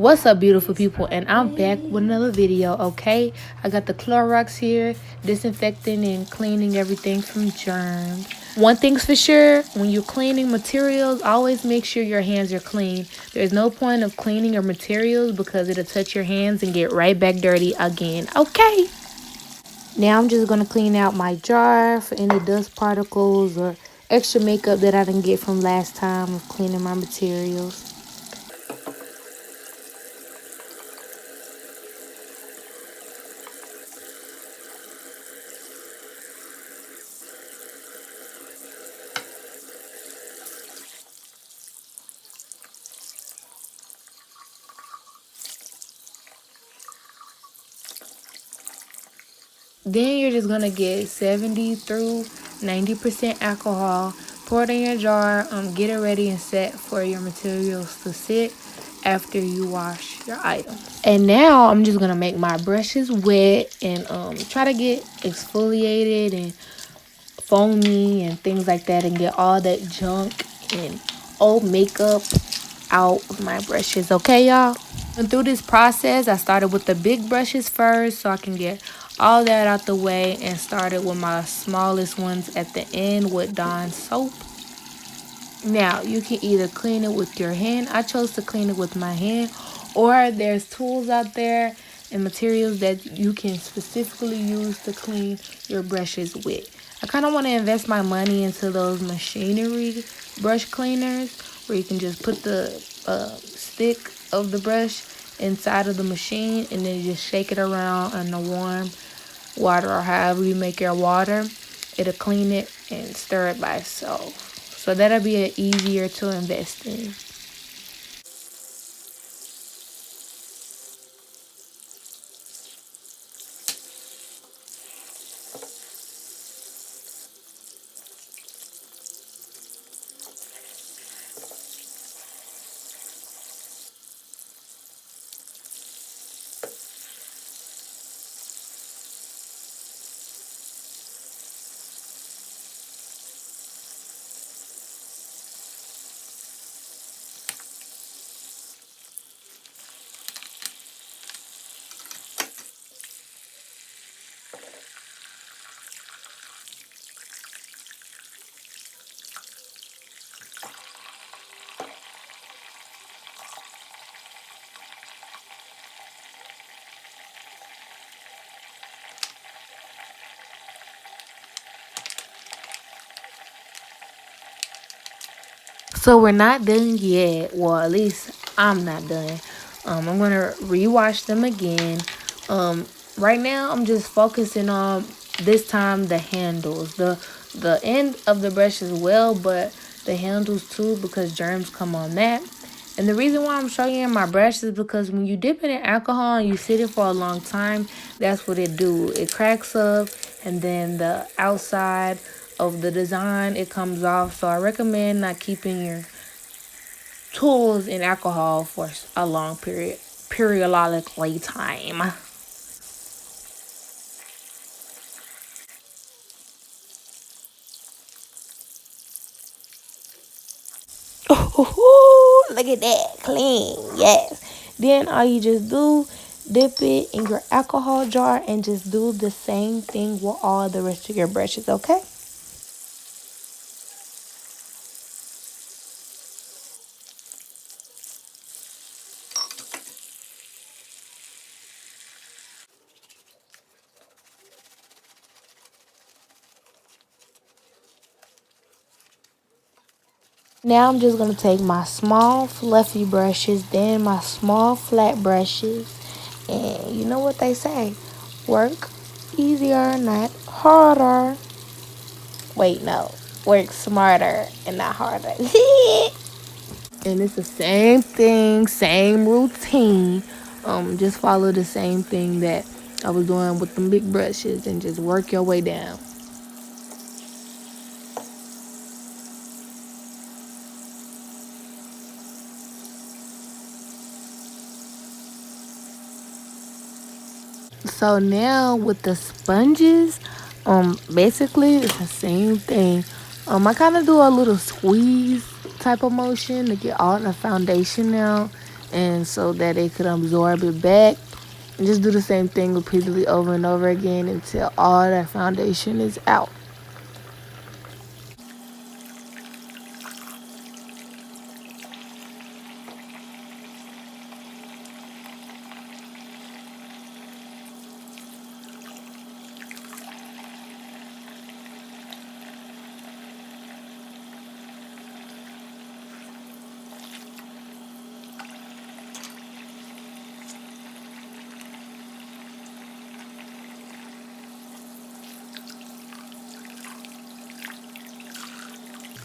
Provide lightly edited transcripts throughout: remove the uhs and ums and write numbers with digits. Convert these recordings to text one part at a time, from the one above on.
What's up, beautiful people, and I'm back with another video. Okay, I got the Clorox here, disinfecting and cleaning everything from germs. One thing's for sure, when you're cleaning materials, always make sure your hands are clean. There's no point of cleaning your materials because it'll touch your hands and get right back dirty again. Okay, now I'm just gonna clean out my jar for any dust particles or extra makeup that I didn't get from last time of cleaning my materials. Then you're just gonna get 70 through 90% alcohol, pour it in your jar, get it ready and set for your materials to sit after you wash your items. And now I'm just gonna make my brushes wet and try to get exfoliated and foamy and things like that and get all that junk and old makeup out of my brushes. Okay, y'all? And through this process, I started with the big brushes first so I can get all that out the way and started with my smallest ones at the end with Dawn soap. Now, you can either clean it with your hand. I chose to clean it with my hand, or there's tools out there and materials that you can specifically use to clean your brushes with. I kind of want to invest my money into those machinery brush cleaners where you can just put the stick of the brush inside of the machine and then just shake it around in the warm water or however you make your water. It'll clean it and stir it by itself. So that'll be easier to invest in. So we're not done yet. Well, at least I'm not done. I'm gonna rewash them again. Right now I'm just focusing on this time the handles, the end of the brush as well, but the handles too because germs come on that. And the reason why I'm showing you my brush is because when you dip it in alcohol and you sit it for a long time, that's what it do. It cracks up and then the outside of the design it comes off. So I recommend not keeping your tools in alcohol for a long periodically time. Ooh, look at that, clean, yes. Then all you just do, dip it in your alcohol jar and just do the same thing with all the rest of your brushes, okay? Now I'm just going to take my small fluffy brushes, then my small flat brushes, and you know what they say, work easier, not harder. Wait, no, work smarter and not harder. And it's the same thing, same routine. Just follow the same thing that I was doing with them big brushes and just work your way down. So now with the sponges, basically it's the same thing. I kind of do a little squeeze type of motion to get all the foundation out and so that it could absorb it back. And just do the same thing repeatedly over and over again until all that foundation is out.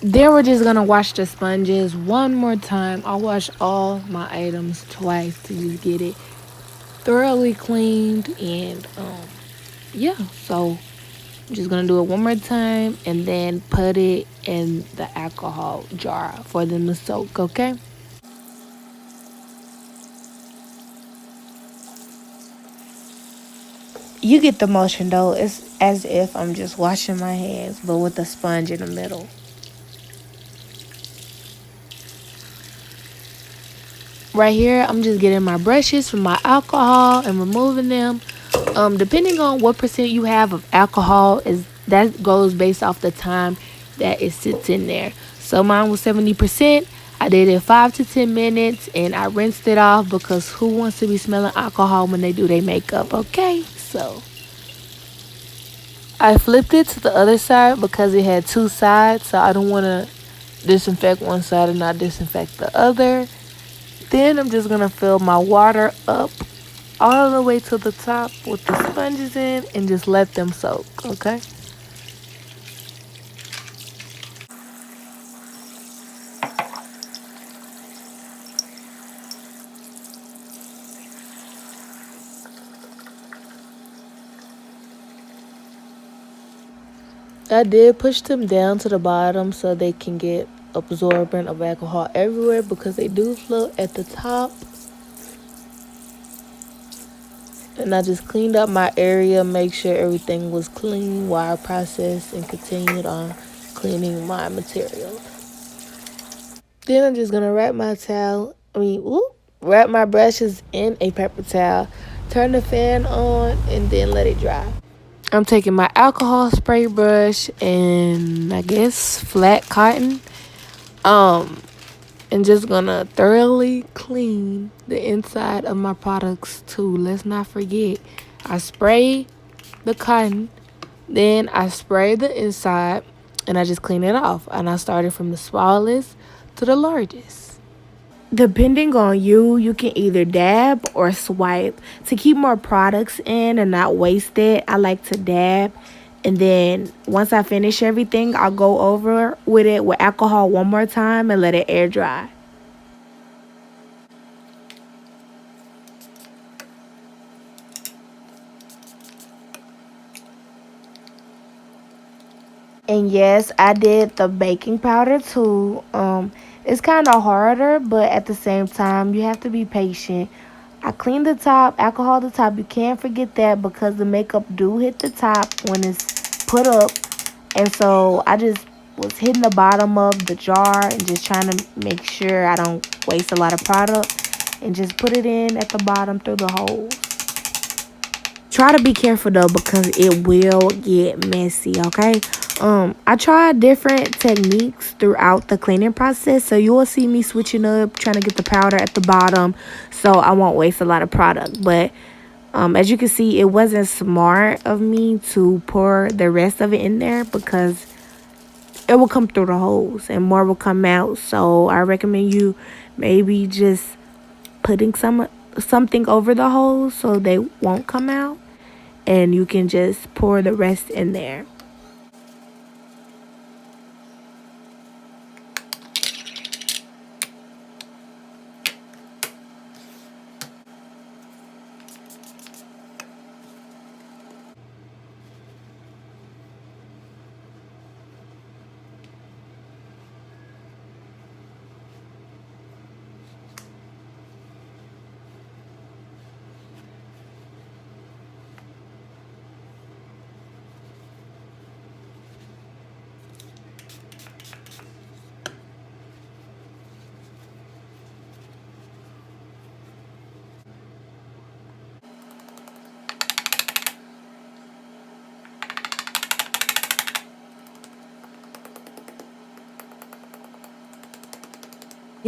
Then we're just gonna wash the sponges one more time. I'll wash all my items twice to just get it thoroughly cleaned. And yeah, so I'm just gonna do it one more time and then put it in the alcohol jar for them to soak. Okay. You get the motion though. It's as if I'm just washing my hands, but with a sponge in the middle. Right here, I'm just getting my brushes from my alcohol and removing them. Depending on what percent you have of alcohol, is that goes based off the time that it sits in there. So mine was 70%. I did it 5 to 10 minutes and I rinsed it off because who wants to be smelling alcohol when they do their makeup? Okay, so I flipped it to the other side because it had two sides, so I don't want to disinfect one side and not disinfect the other. Then I'm just gonna fill my water up all the way to the top with the sponges in and just let them soak, okay? I did push them down to the bottom so they can get absorbent of alcohol everywhere because they do float at the top. And I just cleaned up my area, make sure everything was clean while I processed and continued on cleaning my materials. Then I'm just gonna wrap my brushes in a paper towel, turn the fan on, and then let it dry. I'm taking my alcohol spray brush and I guess flat cotton, um, and just gonna thoroughly clean the inside of my products too. Let's not forget, I spray the cotton, then I spray the inside, and I just clean it off. And I started from the smallest to the largest. Depending on you, you can either dab or swipe. To keep more products in and not waste it, I like to dab. And then once I finish everything, I'll go over with it with alcohol one more time and let it air dry. And yes, I did the baking powder too. It's kind of harder, but at the same time, you have to be patient. I cleaned the top, alcohol the top. You can't forget that because the makeup do hit the top when it's put up. And so I just was hitting the bottom of the jar and just trying to make sure I don't waste a lot of product and just put it in at the bottom through the holes. Try to be careful though because it will get messy, okay? I tried different techniques throughout the cleaning process, so you will see me switching up, trying to get the powder at the bottom so I won't waste a lot of product. But as you can see, it wasn't smart of me to pour the rest of it in there because it will come through the holes and more will come out. So I recommend you maybe just putting something over the holes so they won't come out, and you can just pour the rest in there.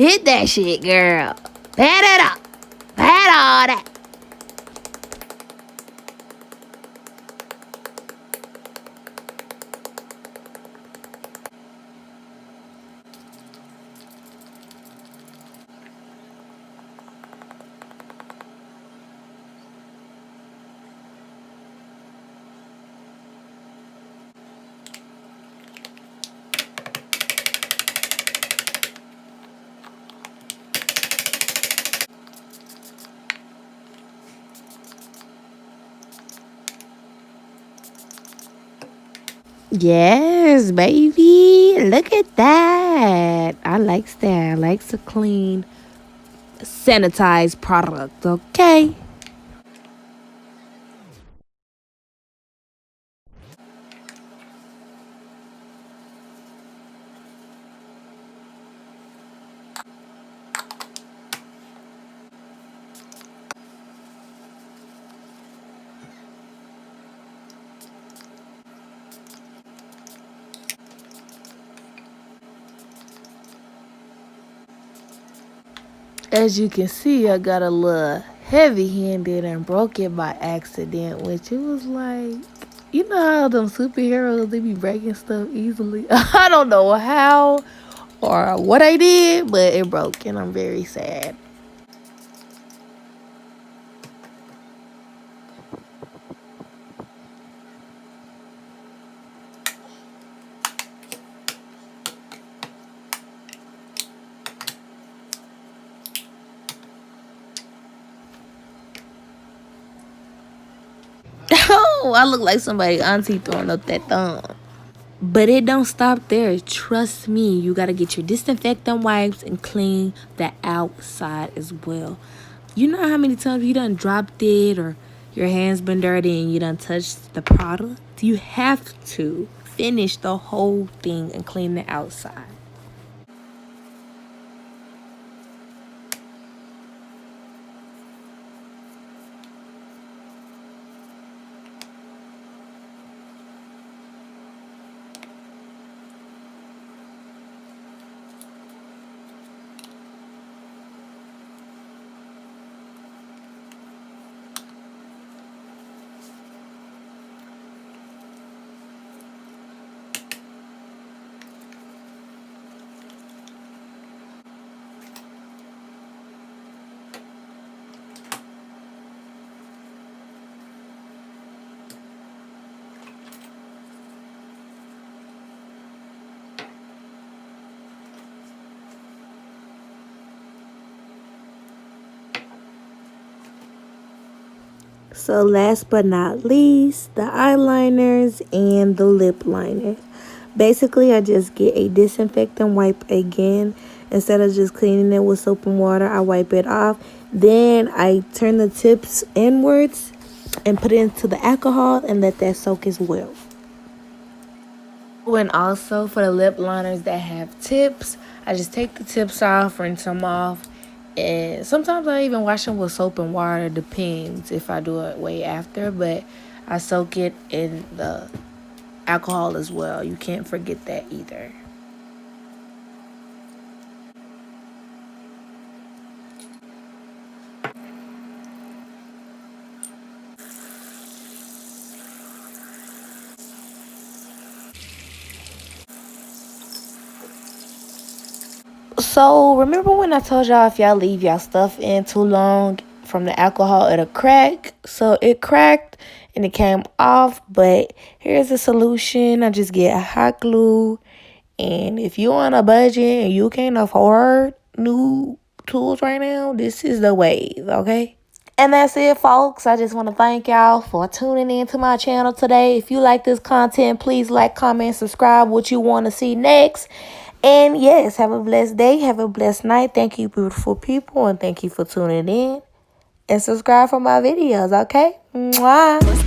Hit that shit, girl. Pat it up. Pat all that. Yes, baby. Look at that. I likes that. I likes a clean, sanitized product, okay? As you can see, I got a little heavy-handed and broke it by accident, which it was like, you know how them superheroes, they be breaking stuff easily. I don't know how or what I did, but it broke and I'm very sad. Oh, I look like somebody auntie throwing up that thumb. But it don't stop there. Trust me, you gotta get your disinfectant wipes and clean the outside as well. You know how many times you done dropped it or your hands been dirty and you done touched the product? You have to finish the whole thing and clean the outside. So last but not least, the eyeliners and the lip liners. Basically, I just get a disinfectant wipe again. Instead of just cleaning it with soap and water, I wipe it off. Then I turn the tips inwards and put it into the alcohol and let that soak as well. And also for the lip liners that have tips, I just take the tips off, rinse them off, and sometimes I even wash them with soap and water. Depends if I do it way after, but I soak it in the alcohol as well. You can't forget that either. So remember when I told y'all if y'all leave y'all stuff in too long from the alcohol, it'll crack? So it cracked and it came off, but here's the solution. I just get hot glue, and if you on a budget and you can't afford new tools right now, this is the wave, okay? And that's it, folks. I just want to thank y'all for tuning in to my channel today. If you like this content, please like, comment, subscribe what you want to see next. And yes, have a blessed day. Have a blessed night. Thank you, beautiful people. And thank you for tuning in. And subscribe for my videos, okay? Mwah.